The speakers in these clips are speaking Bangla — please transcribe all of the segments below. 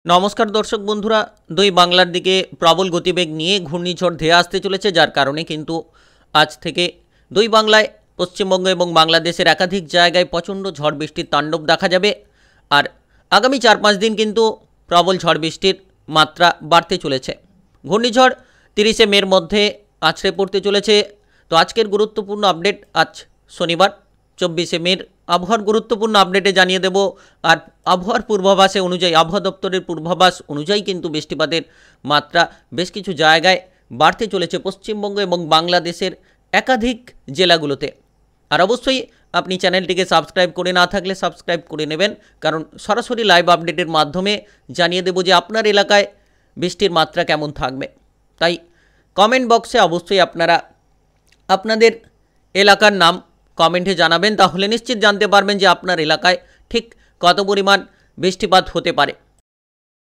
নমস্কার দর্শক বন্ধুরা, দুই বাংলার দিকে প্রবল গতিবেগ নিয়ে ঘূর্ণিঝড় ধেয়ে আসতে চলেছে, যার কারণে কিন্তু আজ থেকে দুই বাংলায় পশ্চিমবঙ্গ এবং বাংলাদেশের একাধিক জায়গায় প্রচণ্ড ঝড় বৃষ্টির তাণ্ডব দেখা যাবে। আর আগামী 4-5 দিন কিন্তু প্রবল ঝড় বৃষ্টির মাত্রা বাড়তে চলেছে। ঘূর্ণিঝড় 30শে মের মধ্যে আছড়ে পড়তে চলেছে। তো আজকের গুরুত্বপূর্ণ আপডেট, আজ শনিবার 24শে মের আবহাওয়ার গুরুত্বপূর্ণ আপডেটে জানিয়ে দেব। আর আবহাওয়ার পূর্বাভাসে অনুযায়ী, আবহাওয়া দপ্তরের পূর্বাভাস অনুযায়ী কিন্তু বৃষ্টিপাতের মাত্রা বেশ কিছু জায়গায় বাড়তে চলেছে পশ্চিমবঙ্গ এবং বাংলাদেশের একাধিক জেলাগুলোতে। আর অবশ্যই আপনি চ্যানেলটিকে সাবস্ক্রাইব করে না থাকলে সাবস্ক্রাইব করে নেবেন, কারণ সরাসরি লাইভ আপডেটের মাধ্যমে জানিয়ে দেব যে আপনার এলাকায় বৃষ্টির মাত্রা কেমন থাকবে। তাই কমেন্ট বক্সে অবশ্যই আপনারা আপনাদের এলাকার নাম কমেন্টে জানাবেন, তাহলে নিশ্চিত জানতে পারবেন যে আপনার এলাকায় ঠিক কত পরিমাণ বৃষ্টিপাত হতে পারে।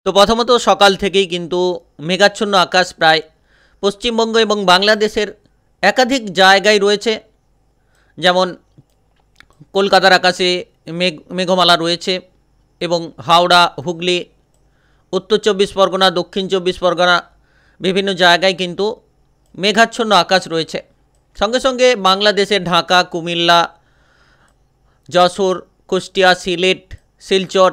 তো প্রথমত সকাল থেকেই কিন্তু মেঘাচ্ছন্ন আকাশ প্রায় পশ্চিমবঙ্গ এবং বাংলাদেশের একাধিক জায়গায় রয়েছে। যেমন কলকাতার আকাশে মেঘমালা রয়েছে এবং হাওড়া, হুগলি, উত্তর 24 পরগনা, দক্ষিণ 24 পরগনা বিভিন্ন জায়গায় কিন্তু মেঘাচ্ছন্ন আকাশ রয়েছে। সঙ্গে সঙ্গে বাংলাদেশের ঢাকা, কুমিল্লা, যশোর, কুষ্টিয়া, সিলেট, শিলচর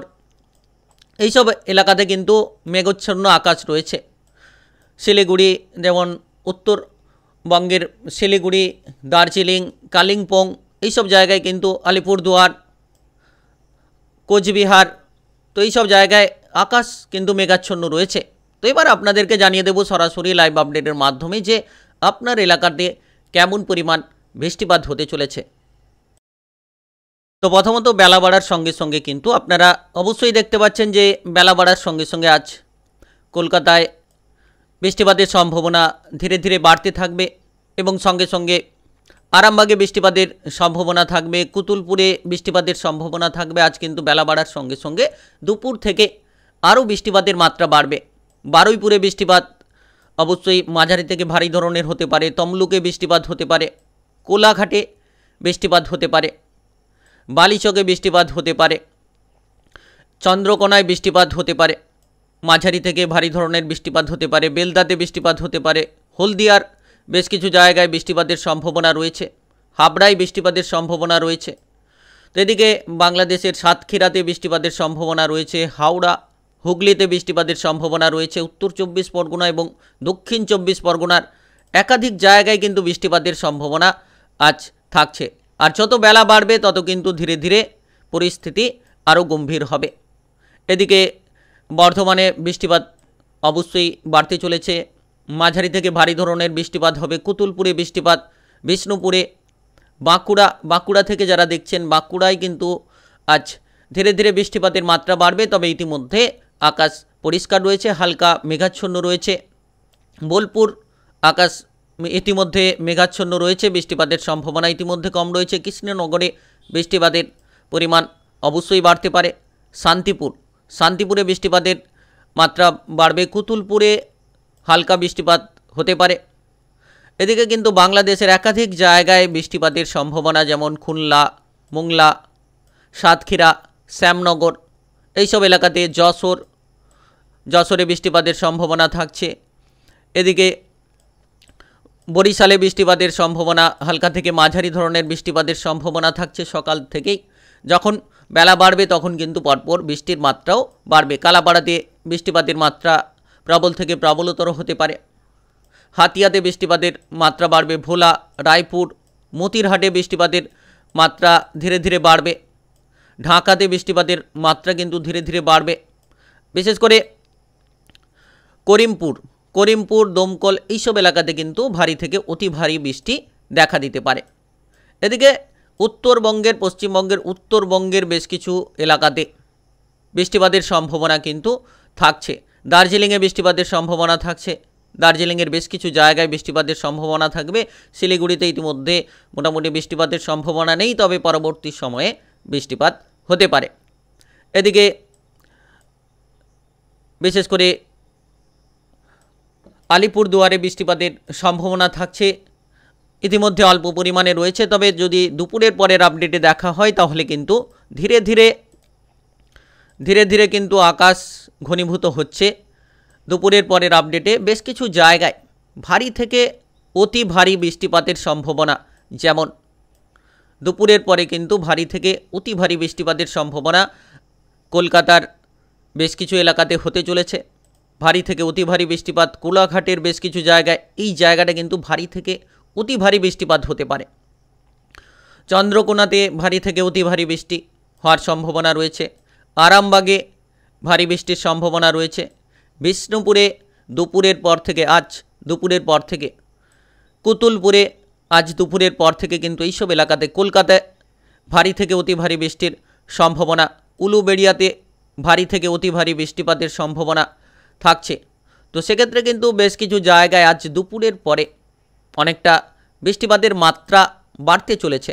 এইসব এলাকাতে কিন্তু মেঘাচ্ছন্ন আকাশ রয়েছে। শিলিগুড়ি, যেমন উত্তরবঙ্গের শিলিগুড়ি, দার্জিলিং, কালিম্পং এইসব জায়গায় কিন্তু, আলিপুরদুয়ার, কোচবিহার, তো এইসব জায়গায় আকাশ কিন্তু মেঘাচ্ছন্ন রয়েছে। তো এবার আপনাদেরকে জানিয়ে দেব সরাসরি লাইভ আপডেটের মাধ্যমে যে আপনার এলাকাতে কেমন পরিমাণ বৃষ্টিপাত হতে চলেছে। তো প্রথমত বেলা বাড়ার সঙ্গে সঙ্গে কিন্তু আপনারা অবশ্যই দেখতে পাচ্ছেন যে বেলা বাড়ার সঙ্গে সঙ্গে আজ কলকাতায় বৃষ্টিপাতের সম্ভাবনা ধীরে ধীরে বাড়তে থাকবে এবং সঙ্গে সঙ্গে আরামবাগে বৃষ্টিপাতের সম্ভাবনা থাকবে, কুতুলপুরে বৃষ্টিপাতের সম্ভাবনা থাকবে। আজ কিন্তু বেলা বাড়ার সঙ্গে সঙ্গে দুপুর থেকে আরও বৃষ্টিপাতের মাত্রা বাড়বে। বারুইপুরে বৃষ্টিপাত অবশ্যই মাঝারি থেকে ভারী ধরনের হতে পারে, তমলুকে বৃষ্টিপাত হতে পারে, কোলাঘাটে বৃষ্টিপাত হতে পারে, বালিচকে বৃষ্টিপাত হতে পারে, চন্দ্রকোনায় বৃষ্টিপাত হতে পারে, মাঝারি থেকে ভারী ধরনের বৃষ্টিপাত হতে পারে, বেলদাতে বৃষ্টিপাত হতে পারে, হলদিয়ার বেশ কিছু জায়গায় বৃষ্টিপাতের সম্ভাবনা রয়েছে, হাবড়ায় বৃষ্টিপাতের সম্ভাবনা রয়েছে। তো এদিকে বাংলাদেশের সাতক্ষীরাতে বৃষ্টিপাতের সম্ভাবনা রয়েছে, হাওড়া, হুগলিতে বৃষ্টিপাতের সম্ভাবনা রয়েছে, উত্তর 24 পরগনা এবং দক্ষিণ 24 পরগনার একাধিক জায়গায় কিন্তু বৃষ্টিপাতের সম্ভাবনা আজ থাকছে। আর যত বেলা বাড়বে তত কিন্তু ধীরে ধীরে পরিস্থিতি আরও গম্ভীর হবে। এদিকে বর্ধমানে বৃষ্টিপাত অবশ্যই বাড়তে চলেছে, মাঝারি থেকে ভারী ধরনের বৃষ্টিপাত হবে, কুতুলপুরে বৃষ্টিপাত, বিষ্ণুপুরে, বাঁকুড়া থেকে যারা দেখছেন বাঁকুড়ায় কিন্তু আজ ধীরে ধীরে বৃষ্টিপাতের মাত্রা বাড়বে। তবে ইতিমধ্যে আকাশ পরিষ্কার রয়েছে, হালকা মেঘাচ্ছন্ন রয়েছে। বোলপুর আকাশ ইতিমধ্যে মেঘাচ্ছন্ন রয়েছে, বৃষ্টিপাতের সম্ভাবনা ইতিমধ্যে কম রয়েছে। কৃষ্ণনগরে বৃষ্টিপাতের পরিমাণ অবশ্যই বাড়তে পারে। শান্তিপুরে বৃষ্টিপাতের মাত্রা বাড়বে, কুতুলপুরে হালকা বৃষ্টিপাত হতে পারে। এদিকে কিন্তু বাংলাদেশের একাধিক জায়গায় বৃষ্টিপাতের সম্ভাবনা, যেমন খুলনা, মোংলা, সাতক্ষীরা, শ্যামনগর এইসব এলাকাতে, যশোরে বৃষ্টিপাতের সম্ভাবনা থাকছে। এদিকে বরিশালে বৃষ্টিপাতের সম্ভাবনা, হালকা থেকে মাঝারি ধরনের বৃষ্টিপাতের সম্ভাবনা থাকছে সকাল থেকেই। যখন বেলা বাড়বে তখন কিন্তু পরপর বৃষ্টির মাত্রাও বাড়বে। কালাপাড়াতে বৃষ্টিপাতের মাত্রা প্রবল থেকে প্রবলতর হতে পারে, হাতিয়াতে বৃষ্টিপাতের মাত্রা বাড়বে, ভোলা, রায়পুর, মতিরহাটে বৃষ্টিপাতের মাত্রা ধীরে ধীরে বাড়বে, ঢাকাতে বৃষ্টিপাতের মাত্রা কিন্তু ধীরে ধীরে বাড়বে। বিশেষ করে করিমপুর, দমকল এইসব এলাকাতে কিন্তু ভারী থেকে অতি ভারী বৃষ্টি দেখা দিতে পারে। এদিকে উত্তরবঙ্গের, পশ্চিমবঙ্গের উত্তরবঙ্গের বেশ কিছু এলাকাতে বৃষ্টিপাতের সম্ভাবনা কিন্তু থাকছে। দার্জিলিংয়ে বৃষ্টিপাতের সম্ভাবনা থাকছে, দার্জিলিংয়ের বেশ কিছু জায়গায় বৃষ্টিপাতের সম্ভাবনা থাকবে। শিলিগুড়িতে ইতিমধ্যে মোটামুটি বৃষ্টিপাতের সম্ভাবনা নেই, তবে পরবর্তী সময়ে বৃষ্টিপাত হতে পারে। এদিকে বিশেষ করে আলিপুরদুয়ারে বৃষ্টিপাতের সম্ভাবনা থাকছে, ইতিমধ্যে অল্প পরিমাণে রয়েছে। তবে যদি দুপুরের পরের আপডেটে দেখা হয় তাহলে কিন্তু ধীরে ধীরে কিন্তু আকাশ ঘনীভূত হচ্ছে। দুপুরের পরের আপডেটে বেশ কিছু জায়গায় ভারী থেকে অতি ভারী বৃষ্টিপাতের সম্ভাবনা, যেমন দুপুরের পরে কিন্তু ভারী থেকে অতি ভারী বৃষ্টিপাতের সম্ভাবনা কলকাতার বেশ কিছু এলাকাতে হতে চলেছে। ভারী থেকে অতি ভারী বৃষ্টিপাত কোলাঘাটের বেশ কিছু জায়গায়, এই জায়গাটা কিন্তু ভারী থেকে অতি ভারী বৃষ্টিপাত হতে পারে। চন্দ্রকোনাতে ভারী থেকে অতি ভারী বৃষ্টি হওয়ার সম্ভাবনা রয়েছে। আরামবাগে ভারী বৃষ্টির সম্ভাবনা রয়েছে। বিষ্ণুপুরে দুপুরের পর থেকে, আজ দুপুরের পর থেকে, কুতুলপুরে আজ দুপুরের পর থেকে কিন্তু এইসব এলাকাতে, কলকাতায় ভারী থেকে অতি ভারী বৃষ্টির সম্ভাবনা, উলুবেড়িয়াতে ভারী থেকে অতি ভারী বৃষ্টিপাতের সম্ভাবনা থাকছে। তো সেক্ষেত্রে কিন্তু বেশ কিছু জায়গায় আজ দুপুরের পরে অনেকটা বৃষ্টিপাতের মাত্রা বাড়তে চলেছে।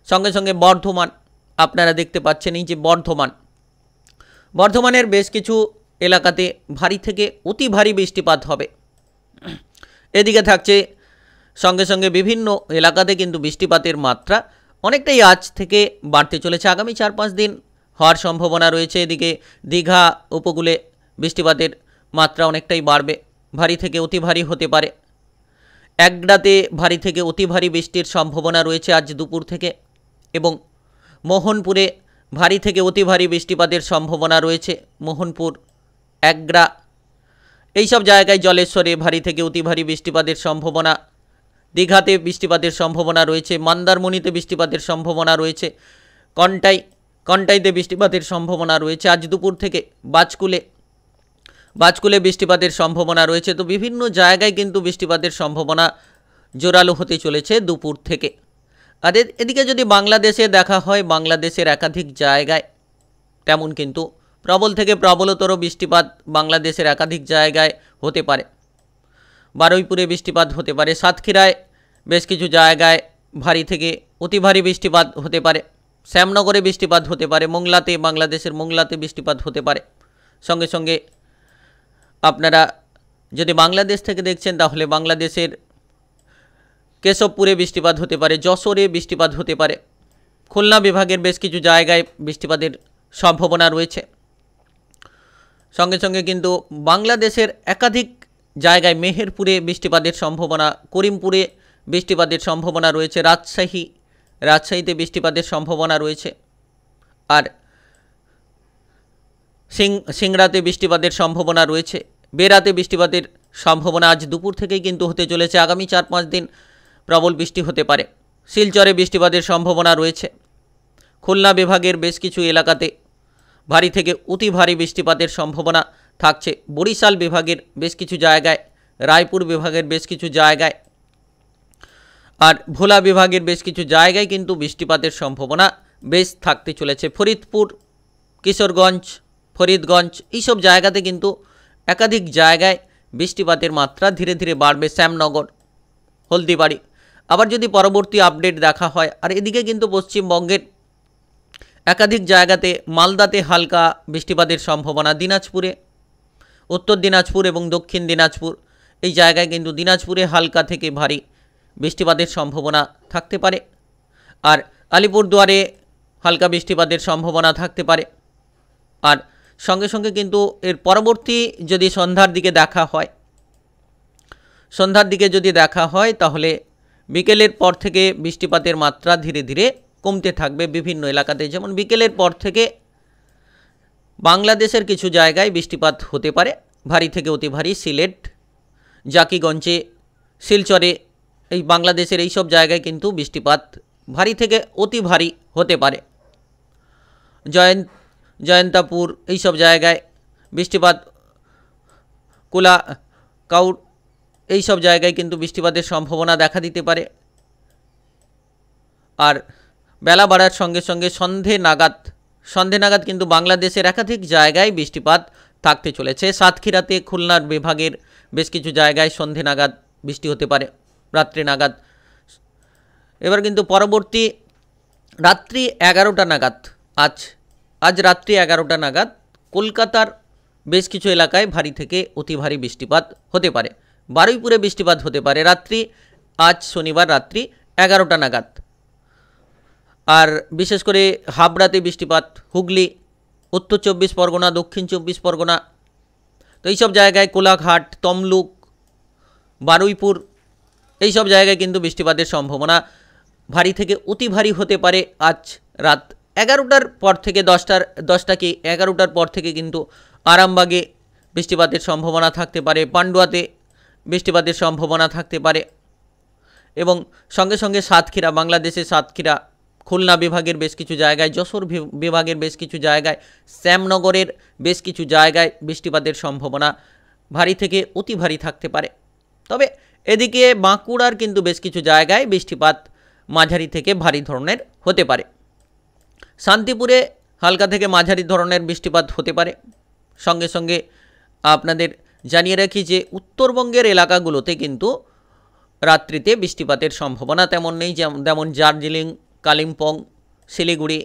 সঙ্গে সঙ্গে বর্ধমান, আপনারা দেখতে পাচ্ছেন এই যে বর্ধমানের বেশ কিছু এলাকাতে ভারী থেকে অতি ভারী বৃষ্টিপাত হবে। এদিকে থাকছে সঙ্গে সঙ্গে বিভিন্ন এলাকাতে কিন্তু বৃষ্টিপাতের মাত্রা অনেকটাই আজ থেকে বাড়তে চলেছে। আগামী 4-5 দিন হওয়ার সম্ভাবনা রয়েছে। এদিকে দীঘা উপকূলে বৃষ্টিপাতের মাত্রা অনেকটাই বাড়বে, ভারী থেকে অতি ভারী হতে পারে। একডাতে ভারী থেকে অতি ভারী বৃষ্টির সম্ভাবনা রয়েছে আজ দুপুর থেকে, এবং মোহনপুরে ভারী থেকে অতি ভারী বৃষ্টিপাতের সম্ভাবনা রয়েছে। মোহনপুর, একগ্রা, এইসব জায়গায়, জলেশ্বরে ভারী থেকে অতি ভারী বৃষ্টিপাতের সম্ভাবনা। দীঘাতে বৃষ্টিপাতের সম্ভাবনা রয়েছে। মন্দারমণিতে বৃষ্টিপাতের সম্ভাবনা রয়েছে। কন্টাইতে বৃষ্টিপাতের সম্ভাবনা রয়েছে আজ দুপুর থেকে। বাজকুলে বৃষ্টিপাতের সম্ভাবনা রয়েছে। তো বিভিন্ন জায়গায় কিন্তু বৃষ্টিপাতের সম্ভাবনা জোরালো হতে চলেছে দুপুর থেকে। আর এদিকে যদি বাংলাদেশে দেখা হয়, বাংলাদেশের একাধিক জায়গায় তেমন কিন্তু প্রবল থেকে প্রবলতর বৃষ্টিপাত বাংলাদেশের একাধিক জায়গায় হতে পারে। বারুইপুরে বৃষ্টিপাত হতে পারে। সাতক্ষীরায় বেশ কিছু জায়গায় ভারী থেকে অতি ভারী বৃষ্টিপাত হতে পারে। শ্যামনগরে বৃষ্টিপাত হতে পারে। মোংলাতে, বাংলাদেশের মোংলাতে বৃষ্টিপাত হতে পারে। সঙ্গে সঙ্গে আপনারা যদি বাংলাদেশ থেকে দেখছেন তাহলে বাংলাদেশের কেশবপুরে বৃষ্টিপাত হতে পারে। যশোরে বৃষ্টিপাত হতে পারে। খুলনা বিভাগের বেশ কিছু জায়গায় বৃষ্টিপাতের সম্ভাবনা রয়েছে। সঙ্গে সঙ্গে কিন্তু বাংলাদেশের একাধিক জায়গায় মেহেরপুরে বৃষ্টিপাতের সম্ভাবনা, করিমপুরে বৃষ্টিপাতের সম্ভাবনা রয়েছে। রাজশাহীতে বৃষ্টিপাতের সম্ভাবনা রয়েছে। আর সিংড়াতে বৃষ্টিপাতের সম্ভাবনা রয়েছে। বেড়াতে বৃষ্টিপাতের সম্ভাবনা আজ দুপুর থেকেই কিন্তু হতে চলেছে। আগামী 4-5 দিন প্রবল বৃষ্টি হতে পারে। শিলচরে বৃষ্টিপাতের সম্ভাবনা রয়েছে। খুলনা বিভাগের বেশ কিছু এলাকাতে ভারী থেকে অতি ভারী বৃষ্টিপাতের সম্ভাবনা থাকছে। বরিশাল বিভাগের বেশ কিছু জায়গায়, রায়পুর বিভাগের বেশ কিছু জায়গায়, আর ভোলা বিভাগের বেশ কিছু জায়গায় কিন্তু বৃষ্টিপাতের সম্ভাবনা বেশ থাকতে চলেছে। ফরিদপুর, কিশোরগঞ্জ, ফরিদগঞ্জ, এইসব জায়গাতে কিন্তু একাধিক জায়গায় বৃষ্টিপাতের মাত্রা ধীরে ধীরে বাড়বে। শ্যামনগর, হলদিবাড়ি। আবার যদি পরবর্তী আপডেট দেখা হয়, আর এদিকে কিন্তু পশ্চিমবঙ্গের একাধিক জায়গাতে, মালদাতে হালকা বৃষ্টিপাতের সম্ভাবনা। দিনাজপুরে, উত্তর দিনাজপুর এবং দক্ষিণ দিনাজপুর, এই জায়গায় কিন্তু দিনাজপুরে হালকা থেকে ভারী বৃষ্টিপাতের সম্ভাবনা থাকতে পারে। আর আলিপুরদুয়ারে হালকা বৃষ্টিপাতের সম্ভাবনা থাকতে পারে। আর সঙ্গে সঙ্গে কিন্তু এর পরবর্তী যদি সন্ধ্যার দিকে দেখা হয় তাহলে বিকেলের পর থেকে বৃষ্টিপাতের মাত্রা ধীরে ধীরে কমতে থাকবে বিভিন্ন এলাকাতে। যেমন বিকেলের পর থেকে বাংলাদেশের কিছু জায়গায় বৃষ্টিপাত হতে পারে ভারী থেকে অতি ভারী। সিলেট, জাকিগঞ্জে, শিলচরে, এই বাংলাদেশের এই সব জায়গায় কিন্তু বৃষ্টিপাত ভারী থেকে অতি ভারী হতে পারে। জয়ন্তাপুর, এই সব জায়গায় বৃষ্টিপাত, কাউর, এই সব জায়গায় কিন্তু বৃষ্টিপাতের সম্ভাবনা দেখা দিতে পারে। আর বেলা বাড়ার সঙ্গে সঙ্গে সন্ধে নাগাদ কিন্তু বাংলাদেশের একাধিক জায়গায় বৃষ্টিপাত থাকতে চলেছে। সাতক্ষীরাতে, খুলনার বিভাগের বেশ কিছু জায়গায় সন্ধে নাগাদ বৃষ্টি হতে পারে, রাত্রি নাগাদ। এবার কিন্তু পরবর্তী রাত্রি 11টা নাগাদ, আজ রাত্রি 11টা নাগাদ কলকাতার বেশ কিছু এলাকায় ভারী থেকে অতি ভারী বৃষ্টিপাত হতে পারে। বারুইপুরে বৃষ্টিপাত হতে পারে আজ শনিবার রাত্রি 11টা নাগাদ। আর বিশেষ করে হাবড়াতে বৃষ্টিপাত, হুগলি, উত্তর 24 পরগনা, দক্ষিণ 24 পরগনা, তো এইসব জায়গায় কোলাঘাট, তমলুক, বারুইপুর এইসব জায়গায় কিন্তু বৃষ্টিপাতের সম্ভাবনা ভারী থেকে অতি ভারী হতে পারে আজ রাত 11টার পর থেকে 10টা কি 11টার পর থেকে কিন্তু আরামবাগে বৃষ্টিপাতের সম্ভাবনা থাকতে পারে, পান্ডুয়াতে বৃষ্টিপাতের সম্ভাবনা থাকতে পারে এবং সঙ্গে সঙ্গে সাতক্ষীরা, বাংলাদেশের সাতক্ষীরা, খুলনা বিভাগের বেশ কিছু জায়গায়, যশোর বিভাগের বেশ কিছু জায়গায়, শ্যামনগরের বেশ কিছু জায়গায় বৃষ্টিপাতের সম্ভাবনা ভারী থেকে অতি ভারী থাকতে পারে। তবে এদিকে বাঁকুড়ার কিন্তু বেশ কিছু জায়গায় বৃষ্টিপাত মাঝারি থেকে ভারী ধরনের হতে পারে। শান্তিপুরে হালকা থেকে মাঝারি ধরনের বৃষ্টিপাত হতে পারে। সঙ্গে সঙ্গে আপনাদের জানিয়ে রাখি যে উত্তরবঙ্গের এলাকাগুলোতে কিন্তু রাত্রিতে বৃষ্টিপাতের সম্ভাবনা তেমন নেই, যেমন দার্জিলিং, কালিম্পং, শিলিগুড়ি,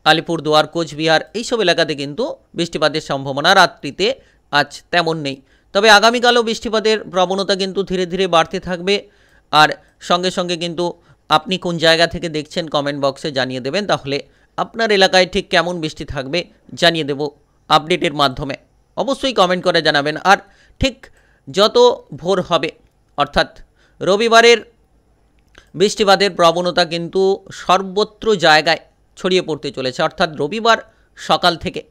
আলিপুরদুয়ার, কোচবিহার এইসব এলাকাতে কিন্তু বৃষ্টিপাতের সম্ভাবনা রাত্রিতে আজ তেমন নেই। তবে আগামীকালও বৃষ্টিপাতের প্রবণতা কিন্তু ধীরে ধীরে বাড়তে থাকবে। আর সঙ্গে সঙ্গে কিন্তু আপনি কোন জায়গা থেকে দেখছেন কমেন্ট বক্সে জানিয়ে দেবেন, তাহলে আপনার এলাকায় ঠিক কেমন বৃষ্টি থাকবে জানিয়ে দেব আপডেটের মাধ্যমে। অবশ্যই কমেন্ট করে জানাবেন। আর ঠিক যত ভোর হবে অর্থাৎ রবিবারের বৃষ্টিপাতের প্রবণতা কিন্তু সর্বত্র জায়গায় ছড়িয়ে পড়তে চলেছে। অর্থাৎ রবিবার সকাল থেকে,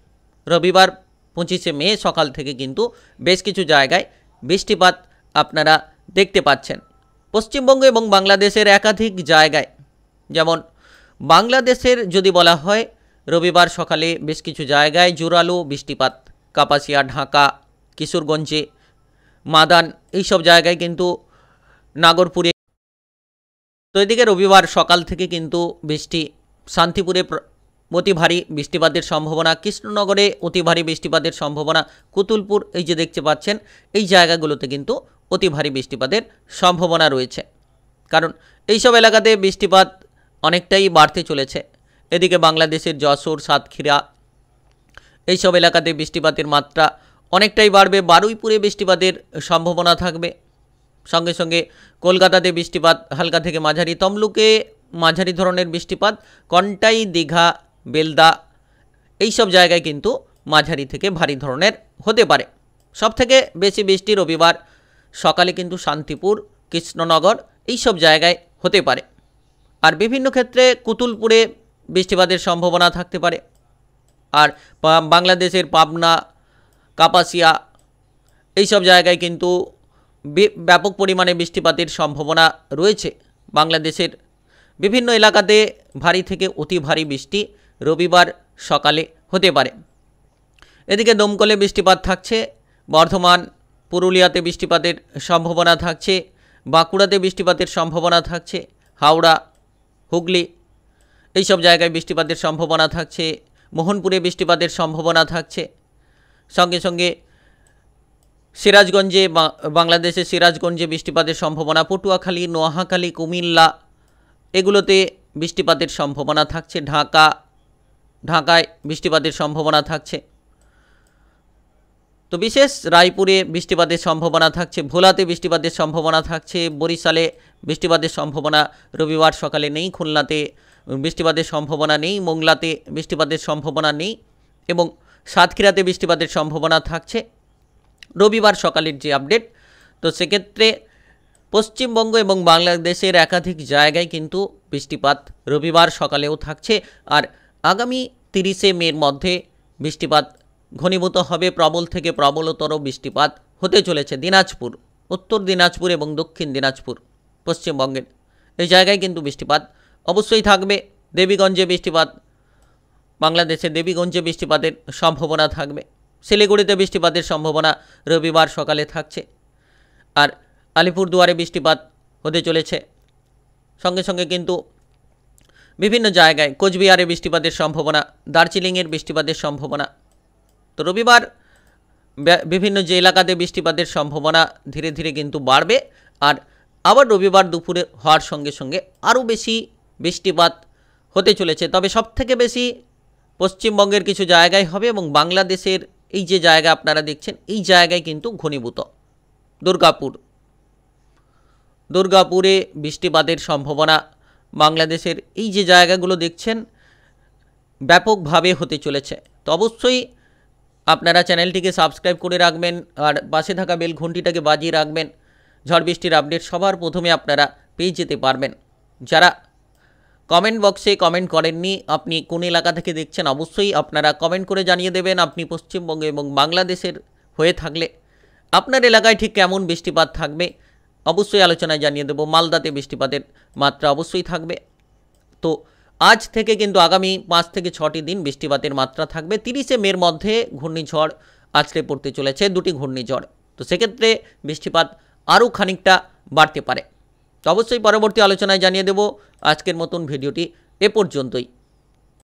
রবিবার 25শে মে সকাল থেকে কিন্তু বেশ কিছু জায়গায় বৃষ্টিপাত আপনারা দেখতে পাচ্ছেন। পশ্চিমবঙ্গ এবং বাংলাদেশের একাধিক জায়গায়, যেমন বাংলাদেশের যদি বলা হয়, রবিবার সকালে বেশ কিছু জায়গায় জোরালো বৃষ্টিপাত, কাপাসিয়া, ঢাকা, কিশোরগঞ্জে, মাদান এইসব জায়গায় কিন্তু, নাগরপুরে। তো এদিকে রবিবার সকাল থেকে কিন্তু বৃষ্টি, শান্তিপুরে অতি ভারী বৃষ্টিপাতের সম্ভাবনা, কৃষ্ণনগরে অতি ভারী বৃষ্টিপাতের সম্ভাবনা, কুতুলপুর এই যে দেখতে পাচ্ছেন এই জায়গাগুলোতে কিন্তু অতি ভারী বৃষ্টিপাতের সম্ভাবনা রয়েছে। কারণ এইসব এলাকাতে বৃষ্টিপাত অনেকটাই বাড়তে চলেছে। এদিকে বাংলাদেশের যশোর, সাতক্ষীরা এইসব এলাকাতে বৃষ্টিপাতের মাত্রা অনেকটাই বাড়বে। বারুইপুরে বৃষ্টিপাতের সম্ভাবনা থাকবে। সঙ্গে সঙ্গে কলকাতাতে বৃষ্টিপাত হালকা থেকে মাঝারি, তমলুকে মাঝারি ধরনের বৃষ্টিপাত, কন্টাই, দীঘা, বেলদা এইসব জায়গায় কিন্তু মাঝারি থেকে ভারী ধরনের হতে পারে। সবথেকে বেশি বৃষ্টি রবিবার সকালে কিন্তু শান্তিপুর, কৃষ্ণনগর এইসব জায়গায় হতে পারে। আর বিভিন্ন ক্ষেত্রে কুতুলপুরে বৃষ্টিপাতের সম্ভাবনা থাকতে পারে। আর বাংলাদেশের পাবনা, কাপাসিয়া এইসব জায়গায় কিন্তু ব্যাপক পরিমাণে বৃষ্টিপাতের সম্ভাবনা রয়েছে। বাংলাদেশের বিভিন্ন এলাকাতে ভারী থেকে অতি ভারী বৃষ্টি রবিবার সকালে হতে পারে। এদিকে দমকলে বৃষ্টিপাত থাকছে, বর্ধমান, পুরুলিয়াতে বৃষ্টিপাতের সম্ভাবনা থাকছে, বাঁকুড়াতে বৃষ্টিপাতের সম্ভাবনা থাকছে, হাওড়া, হুগলি এইসব জায়গায় বৃষ্টিপাতের সম্ভাবনা থাকছে, মোহনপুরে বৃষ্টিপাতের সম্ভাবনা থাকছে। সঙ্গে সঙ্গে সিরাজগঞ্জে, বাংলাদেশের সিরাজগঞ্জে বৃষ্টিপাতের সম্ভাবনা, পটুয়াখালী, নোয়াখালী, কুমিল্লা এগুলোতে বৃষ্টিপাতের সম্ভাবনা থাকছে, ঢাকায় বৃষ্টিপাতের সম্ভাবনা থাকছে। তো বিশেষ রায়পুরে বৃষ্টিপাতের সম্ভাবনা থাকছে, ভোলাতে বৃষ্টিপাতের সম্ভাবনা থাকছে, বরিশালে বৃষ্টিপাতের সম্ভাবনা রবিবার সকালে নেই, খুলনাতে বৃষ্টিপাতের সম্ভাবনা নেই, মোংলাতে বৃষ্টিপাতের সম্ভাবনা নেই এবং সাতক্ষীরাতে বৃষ্টিপাতের সম্ভাবনা থাকছে রবিবার সকালের যে আপডেট। তো সেক্ষেত্রে পশ্চিমবঙ্গ এবং বাংলাদেশের একাধিক জায়গায় কিন্তু বৃষ্টিপাত রবিবার সকালেও থাকছে। আর আগামী 30শে মের মধ্যে বৃষ্টিপাত ঘনীভূত হবে, প্রবল থেকে প্রবলতর বৃষ্টিপাত হতে চলেছে দিনাজপুর, উত্তর দিনাজপুর এবং দক্ষিণ দিনাজপুর পশ্চিমবঙ্গের এই জায়গায় কিন্তু বৃষ্টিপাত অবশ্যই থাকবে। দেবীগঞ্জে বৃষ্টিপাত, বাংলাদেশের দেবীগঞ্জে বৃষ্টিপাতের সম্ভাবনা থাকবে, শিলিগুড়িতে বৃষ্টিপাতের সম্ভাবনা রবিবার সকালে থাকছে। আর আলিপুরদুয়ারে বৃষ্টিপাত হতে চলেছে। সঙ্গে সঙ্গে কিন্তু বিভিন্ন জায়গায় কোচবিহারে বৃষ্টিপাতের সম্ভাবনা, দার্জিলিংয়ের বৃষ্টিপাতের সম্ভাবনা। তো রবিবার বিভিন্ন যে এলাকাতে বৃষ্টিপাতের সম্ভাবনা ধীরে ধীরে কিন্তু বাড়বে। আর আবার রবিবার দুপুরে হওয়ার সঙ্গে সঙ্গে আরও বেশি বৃষ্টিপাত হতে চলেছে। তবে সবথেকে বেশি পশ্চিমবঙ্গের কিছু জায়গায় হবে এবং বাংলাদেশের এই যে জায়গা আপনারা দেখছেন এই জায়গায় কিন্তু ঘনীভূত। দুর্গাপুরে বৃষ্টিপাতের সম্ভাবনা, বাংলাদেশের এই যে জায়গাগুলো দেখছেন ব্যাপকভাবে হতে চলেছে। তো অবশ্যই আপনারা চ্যানেলটিকে সাবস্ক্রাইব করে রাখবেন আর পাশে থাকা বেল ঘন্টিটাকে বাজিয়ে রাখবেন। ঝড় বৃষ্টির আপডেট সবার প্রথমে আপনারা পেয়ে যেতে পারবেন। যারা কমেন্ট বক্সে কমেন্ট করেননি, আপনি কোন এলাকা থেকে দেখছেন অবশ্যই আপনারা কমেন্ট করে জানিয়ে দেবেন। আপনি পশ্চিমবঙ্গ এবং বাংলাদেশের হয়ে থাকলে আপনার এলাকায় ঠিক কেমন বৃষ্টিপাত থাকবে অবশ্যই আলোচনায় জানিয়ে দেব। মালদাতে বৃষ্টিপাতের মাত্রা অবশ্যই থাকবে। তো আজ থেকে কিন্তু আগামী 5 থেকে 6টি দিন বৃষ্টিপাতের মাত্রা থাকবে। 30শে মের মধ্যে ঘূর্ণিঝড় আছড়ে পড়তে চলেছে, দুটি ঘূর্ণিঝড়। তো সেক্ষেত্রে বৃষ্টিপাত আরও খানিকটা বাড়তে পারে। তো অবশ্যই পরবর্তী আলোচনায় জানিয়ে দেব। আজকের মতন ভিডিওটি এ পর্যন্তই।